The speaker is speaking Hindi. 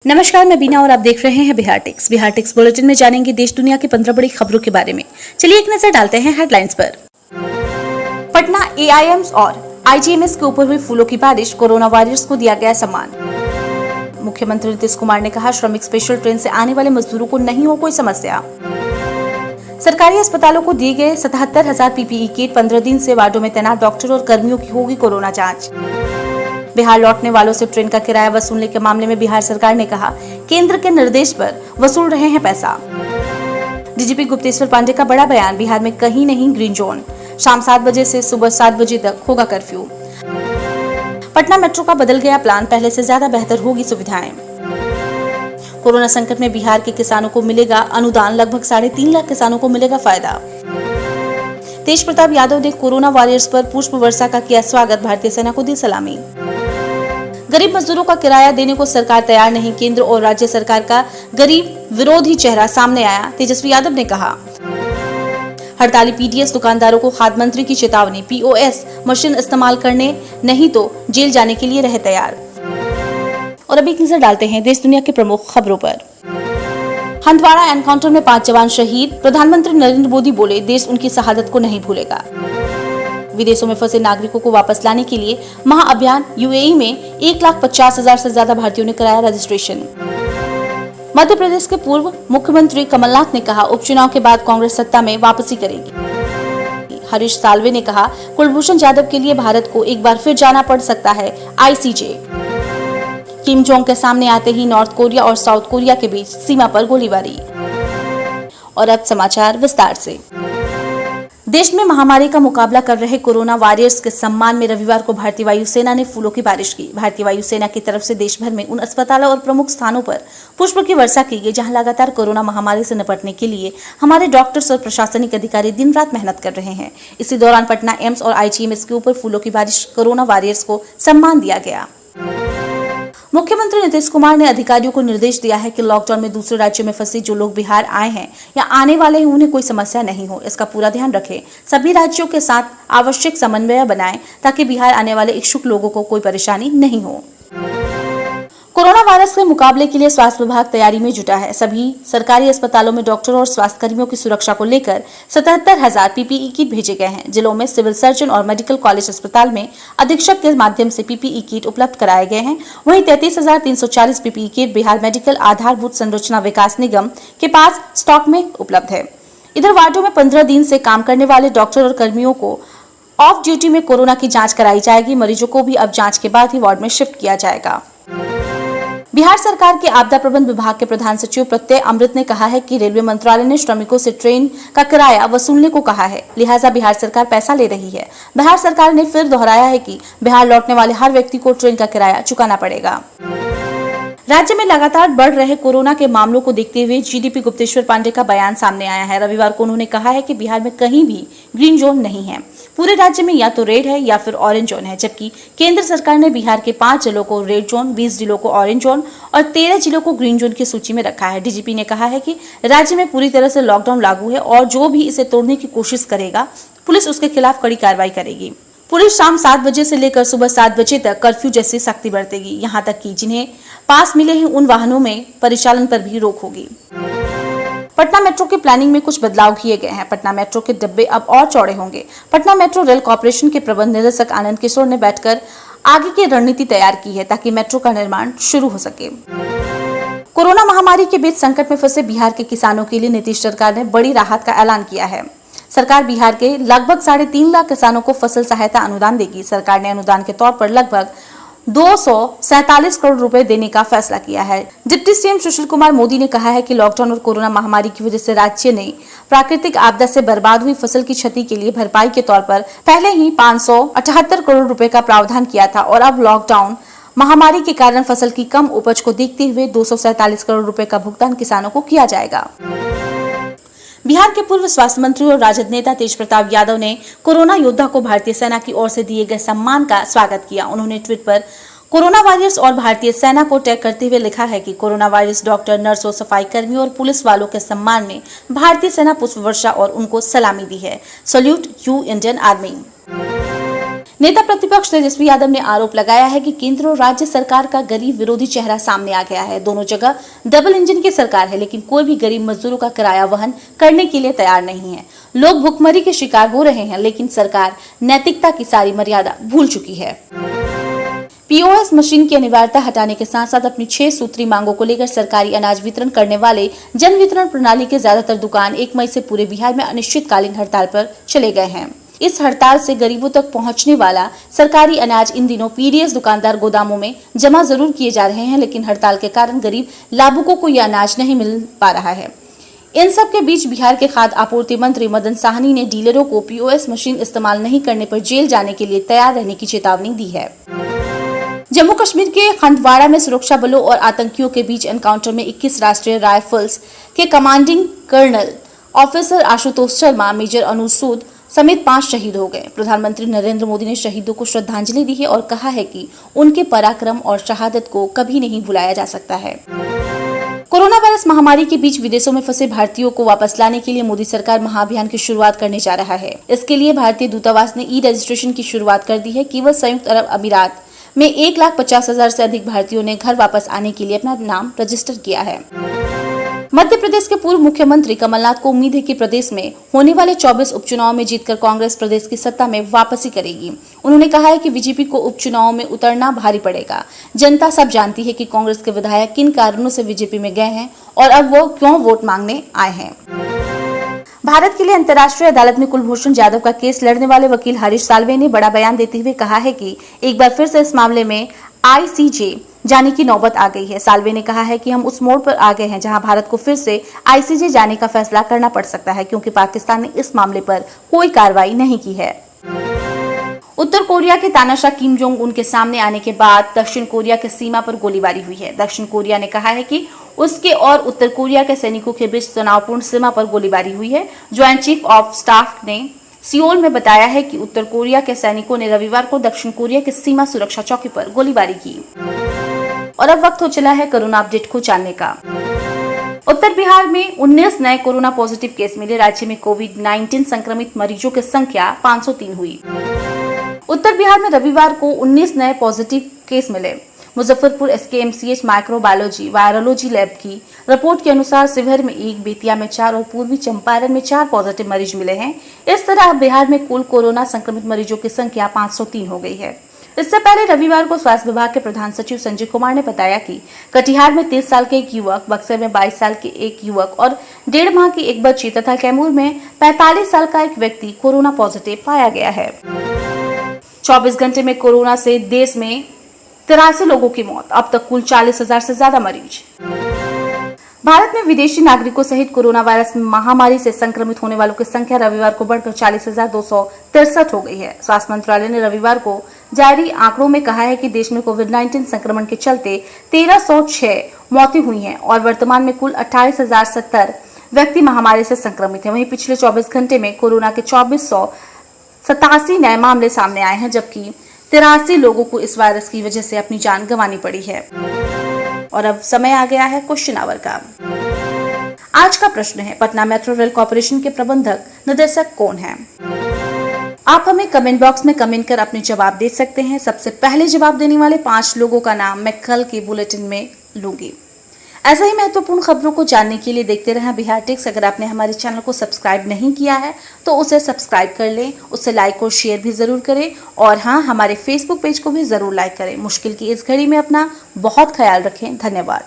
नमस्कार, मैं बीना और आप देख रहे हैं Bihar ticks. Bihar ticks bulletin में जानेंगे देश दुनिया की 15 बड़ी खबरों के बारे में। चलिए एक नजर डालते हैं हेडलाइंस पर। पटना एआईएम्स और आईजीएमएस के ऊपर हुई फूलों की बारिश, कोरोना वॉरियर्स को दिया गया सम्मान। मुख्यमंत्री नीतीश कुमार ने कहा, श्रमिक स्पेशल ट्रेन से आने वाले मजदूरों को नहीं हो कोई समस्या। सरकारी अस्पतालों को दिए गए 77,000 पीपीई किट, 15 दिन से वार्डों में तैनात डॉक्टर और कर्मियों की होगी कोरोना जांच। बिहार लौटने वालों से ट्रेन का किराया वसूलने के मामले में बिहार सरकार ने कहा, केंद्र के निर्देश पर वसूल रहे हैं पैसा। डीजीपी गुप्तेश्वर पांडे का बड़ा बयान, बिहार में कहीं नहीं ग्रीन जोन, शाम 7 बजे से सुबह 7 बजे तक होगा कर्फ्यू। पटना मेट्रो का बदल गया प्लान, पहले से ज्यादा बेहतर होगी सुविधाएं। कोरोना संकट में बिहार के किसानों को मिलेगा अनुदान, लगभग 3.5 लाख किसानों को मिलेगा फायदा। तेज प्रताप यादव ने कोरोना वॉरियर्स पर पुष्प वर्षा का किया स्वागत, भारतीय सेना को दी सलामी। गरीब मजदूरों का किराया देने को सरकार तैयार नहीं, केंद्र और राज्य सरकार का गरीब विरोधी चेहरा सामने आया, तेजस्वी यादव ने कहा। हड़ताली पीडीएस दुकानदारों को खाद्य मंत्री की चेतावनी, पीओएस मशीन इस्तेमाल करने नहीं तो जेल जाने के लिए रहे तैयार। और अभी एक नजर डालते हैं देश दुनिया की प्रमुख खबरों पर। हंदवाड़ा एनकाउंटर में 5 जवान शहीद, प्रधानमंत्री नरेंद्र मोदी बोले, देश उनकी शहादत को नहीं भूलेगा। विदेशों में फंसे नागरिकों को वापस लाने के लिए महाअभियान, यूएई में 1,50,000 से ज्यादा भारतीयों ने कराया रजिस्ट्रेशन। मध्य प्रदेश के पूर्व मुख्यमंत्री कमलनाथ ने कहा, उपचुनाव के बाद कांग्रेस सत्ता में वापसी करेगी। हरीश साल्वे ने कहा, कुलभूषण जाधव के लिए भारत को एक बार फिर जाना पड़ सकता है आईसीजे। किम जोंग के सामने आते ही नॉर्थ कोरिया और साउथ कोरिया के बीच सीमा पर गोलीबारी। और अब समाचार विस्तार से। देश में महामारी का मुकाबला कर रहे कोरोना वॉरियर्स के सम्मान में रविवार को भारतीय वायुसेना ने फूलों की बारिश की। भारतीय वायुसेना की तरफ से देश भर में उन अस्पतालों और प्रमुख स्थानों पर पुष्प की वर्षा की गई जहां लगातार कोरोना महामारी से निपटने के लिए हमारे डॉक्टर्स और प्रशासनिक अधिकारी दिन रात मेहनत कर रहे हैं। इसी दौरान पटना एम्स और आईजीएमएस के ऊपर फूलों की बारिश, कोरोना वॉरियर्स को सम्मान दिया गया। मुख्यमंत्री नीतीश कुमार ने अधिकारियों को निर्देश दिया है कि लॉकडाउन में दूसरे राज्यों में फंसे जो लोग बिहार आए हैं या आने वाले हैं उन्हें कोई समस्या नहीं हो, इसका पूरा ध्यान रखें। सभी राज्यों के साथ आवश्यक समन्वय बनाएं ताकि बिहार आने वाले इच्छुक लोगों को कोई परेशानी नहीं हो। कोरोना वायरस के मुकाबले के लिए स्वास्थ्य विभाग तैयारी में जुटा है। सभी सरकारी अस्पतालों में डॉक्टरों और स्वास्थ्य कर्मियों की सुरक्षा को लेकर 77,000 पीपीई किट भेजे गए हैं। जिलों में सिविल सर्जन और मेडिकल कॉलेज अस्पताल में अधीक्षक के माध्यम से पीपीई किट उपलब्ध कराए गए हैं। वहीं 33,340 पीपीई किट बिहार मेडिकल आधारभूत संरचना विकास निगम के पास स्टॉक में उपलब्ध है। इधर वार्डों में 15 दिन से काम करने वाले डॉक्टर और कर्मियों को ऑफ ड्यूटी में कोरोना की जाँच कराई जाएगी। मरीजों को भी अब जाँच के बाद ही वार्ड में शिफ्ट किया जाएगा। बिहार सरकार के आपदा प्रबंधन विभाग के प्रधान सचिव प्रत्यय अमृत ने कहा है कि रेलवे मंत्रालय ने श्रमिकों से ट्रेन का किराया वसूलने को कहा है, लिहाजा बिहार सरकार पैसा ले रही है। बिहार सरकार ने फिर दोहराया है कि बिहार लौटने वाले हर व्यक्ति को ट्रेन का किराया चुकाना पड़ेगा। राज्य में लगातार बढ़ रहे कोरोना के मामलों को देखते हुए डीजीपी गुप्तेश्वर पांडे का बयान सामने आया है। रविवार को उन्होंने कहा है कि बिहार में कहीं भी ग्रीन जोन नहीं है, पूरे राज्य में या तो रेड है या फिर ऑरेंज जोन है, जबकि केंद्र सरकार ने बिहार के 5 जिलों को रेड जोन, 20 जिलों को ऑरेंज जोन और 13 जिलों को ग्रीन जोन की सूची में रखा है। डीजीपी ने कहा है कि राज्य में पूरी तरह से लॉकडाउन लागू है और जो भी इसे तोड़ने की कोशिश करेगा पुलिस उसके खिलाफ कड़ी कार्रवाई करेगी। पुलिस शाम 7 बजे से लेकर सुबह 7 बजे तक कर्फ्यू जैसी सख्ती बरतेगी, यहाँ तक कि जिन्हें पास मिले हैं उन वाहनों में परिचालन पर भी रोक होगी। पटना मेट्रो की प्लानिंग में कुछ बदलाव किए गए हैं। पटना मेट्रो के डिब्बे अब और चौड़े होंगे। पटना मेट्रो रेल कॉर्पोरेशन के प्रबंध निदेशक आनंद किशोर ने बैठकर आगे की रणनीति तैयार की है ताकि मेट्रो का निर्माण शुरू हो सके। कोरोना महामारी के बीच संकट में फंसे बिहार के किसानों के लिए नीतीश सरकार ने बड़ी राहत का ऐलान किया है। सरकार बिहार के लगभग 3.5 लाख किसानों को फसल सहायता अनुदान देगी। सरकार ने अनुदान के तौर पर लगभग 247 करोड़ रुपए देने का फैसला किया है। डिप्टी सीएम सुशील कुमार मोदी ने कहा है कि लॉकडाउन और कोरोना महामारी की वजह से राज्य ने प्राकृतिक आपदा से बर्बाद हुई फसल की क्षति के लिए भरपाई के तौर पर पहले ही 578 करोड़ रुपए का प्रावधान किया था और अब लॉकडाउन महामारी के कारण फसल की कम उपज को देखते हुए 247 करोड़ रुपए का भुगतान किसानों को किया जाएगा। बिहार के पूर्व स्वास्थ्य मंत्री और राजद नेता तेज प्रताप यादव ने कोरोना योद्धा को भारतीय सेना की ओर से दिए गए सम्मान का स्वागत किया। उन्होंने ट्वीट पर कोरोना वॉरियर्स और भारतीय सेना को टैग करते हुए लिखा है कि कोरोना वायरस डॉक्टर, नर्सों, सफाई कर्मियों और पुलिस वालों के सम्मान में भारतीय सेना पुष्प वर्षा और उनको सलामी दी है। Salute you Indian army. नेता प्रतिपक्ष तेजस्वी यादव ने आरोप लगाया है कि केंद्र और राज्य सरकार का गरीब विरोधी चेहरा सामने आ गया है। दोनों जगह डबल इंजन की सरकार है, लेकिन कोई भी गरीब मजदूरों का किराया वहन करने के लिए तैयार नहीं है। लोग भुखमरी के शिकार हो रहे हैं, लेकिन सरकार नैतिकता की सारी मर्यादा भूल चुकी है। पीओएस मशीन की अनिवार्यता हटाने के साथ साथ अपनी 6 सूत्री मांगों को लेकर सरकारी अनाज वितरण करने वाले जन वितरण प्रणाली के ज्यादातर दुकान 1 मई से पूरे बिहार में अनिश्चितकालीन हड़ताल पर चले गए हैं। इस हड़ताल से गरीबों तक पहुंचने वाला सरकारी अनाज इन दिनों पीडीएस दुकानदार गोदामों में जमा जरूर किए जा रहे हैं, लेकिन हड़ताल के कारण गरीब लाभुकों को यह अनाज नहीं मिल पा रहा है। इन सब के बीच बिहार के खाद्य आपूर्ति मंत्री मदन साहनी ने डीलरों को पीओएस मशीन इस्तेमाल नहीं करने पर जेल जाने के लिए तैयार रहने की चेतावनी दी है। जम्मू कश्मीर के हंदवाड़ा में सुरक्षा बलों और आतंकियों के बीच एनकाउंटर में 21 राष्ट्रीय राइफल्स के commanding colonel officer Ashutosh Sharma, major Anuj Sood समेत 5 शहीद हो गए। प्रधानमंत्री नरेंद्र मोदी ने शहीदों को श्रद्धांजलि दी है और कहा है कि उनके पराक्रम और शहादत को कभी नहीं भुलाया जा सकता है। कोरोना वायरस महामारी के बीच विदेशों में फंसे भारतीयों को वापस लाने के लिए मोदी सरकार महाअभियान की शुरुआत करने जा रहा है। इसके लिए भारतीय दूतावास ने ई रजिस्ट्रेशन की शुरुआत कर दी है। केवल संयुक्त अरब अमीरात में 1,50,000 से अधिक भारतीयों ने घर वापस आने के लिए अपना नाम रजिस्टर किया है। मध्य प्रदेश के पूर्व मुख्यमंत्री कमलनाथ को उम्मीद है कि प्रदेश में होने वाले 24 उपचुनाव में जीतकर कांग्रेस प्रदेश की सत्ता में वापसी करेगी। उन्होंने कहा है कि बीजेपी को उपचुनाव में उतरना भारी पड़ेगा। जनता सब जानती है कि कांग्रेस के विधायक किन कारणों से बीजेपी में गए हैं और अब वो क्यों वोट मांगने आए हैं। भारत के लिए अंतर्राष्ट्रीय अदालत में कुलभूषण जाधव का केस लड़ने वाले वकील हरीश साल्वे ने बड़ा बयान देते हुए कहा है कि एक बार फिर से इस मामले में आईसीजे जाने की नौबत आ गई है। साल्वे ने कहा है कि हम उस मोड़ पर आ गए हैं जहां भारत को फिर से आईसीजे जाने का फैसला करना पड़ सकता है, क्योंकि पाकिस्तान ने इस मामले पर कोई कार्रवाई नहीं की है। उत्तर कोरिया के तानाशाह किम जोंग उन के सामने आने के बाद दक्षिण कोरिया के सीमा पर गोलीबारी हुई है। दक्षिण कोरिया ने कहा है कि उसके और उत्तर कोरिया के सैनिकों के बीच तनावपूर्ण सीमा पर गोलीबारी हुई है। ज्वाइंट चीफ ऑफ स्टाफ ने सियोल में बताया है कि उत्तर कोरिया के सैनिकों ने रविवार को दक्षिण कोरिया के सीमा सुरक्षा चौकी पर गोलीबारी की। और अब वक्त हो चला है कोरोना अपडेट को जानने का। उत्तर बिहार में 19 नए कोरोना पॉजिटिव केस मिले। राज्य में कोविड-19 संक्रमित मरीजों की संख्या 503 हुई। उत्तर बिहार में रविवार को 19 नए पॉजिटिव केस मिले। Muzaffarpur SKMCH microbiology virology lab की रिपोर्ट के अनुसार शिवहर में 1, बेतिया में 4 और पूर्वी चंपारण में 4 पॉजिटिव मरीज मिले हैं। इस तरह अब बिहार में कुल कोरोना संक्रमित मरीजों की संख्या 503 हो गई है। इससे पहले रविवार को स्वास्थ्य विभाग के प्रधान सचिव संजय कुमार ने बताया कि कटिहार में 23 साल के एक युवक, बक्सर में 22 साल के एक युवक और 1.5 माह की एक बच्ची तथा कैमूर में 45 साल का एक व्यक्ति कोरोना पॉजिटिव पाया गया है। 24 घंटे में कोरोना से देश में 83 लोगों की मौत। अब तक कुल 40,000 से ज्यादा मरीज। भारत में विदेशी नागरिकों सहित कोरोना वायरस महामारी से संक्रमित होने वालों की संख्या रविवार को बढ़कर 40,263 हो गई है। स्वास्थ्य मंत्रालय ने रविवार को जारी आंकड़ों में कहा है कि देश में कोविड-19 संक्रमण के चलते 1306 मौतें हुई हैं और वर्तमान में कुल 28,070 व्यक्ति महामारी से संक्रमित हैं। वहीं पिछले 24 घंटे में कोरोना के 2487 नए मामले सामने आए हैं, जबकि 83 लोगों को इस वायरस की वजह से अपनी जान गंवानी पड़ी है। और अब समय आ गया है क्वेश्चन आवर का। आज का प्रश्न है, पटना मेट्रो रेल कॉर्पोरेशन के प्रबंधक निदेशक कौन हैं? आप हमें कमेंट बॉक्स में कमेंट कर अपने जवाब दे सकते हैं। सबसे पहले जवाब देने वाले 5 लोगों का नाम मैं कल के बुलेटिन में लूंगी। ऐसे ही महत्वपूर्ण खबरों को जानने के लिए देखते रहें बिहार टेक्स। अगर आपने हमारे चैनल को सब्सक्राइब नहीं किया है तो उसे सब्सक्राइब कर लें, उससे लाइक और शेयर भी जरूर करें और हाँ, हमारे फेसबुक पेज को भी जरूर लाइक करें। मुश्किल की इस घड़ी में अपना बहुत ख्याल रखें। धन्यवाद।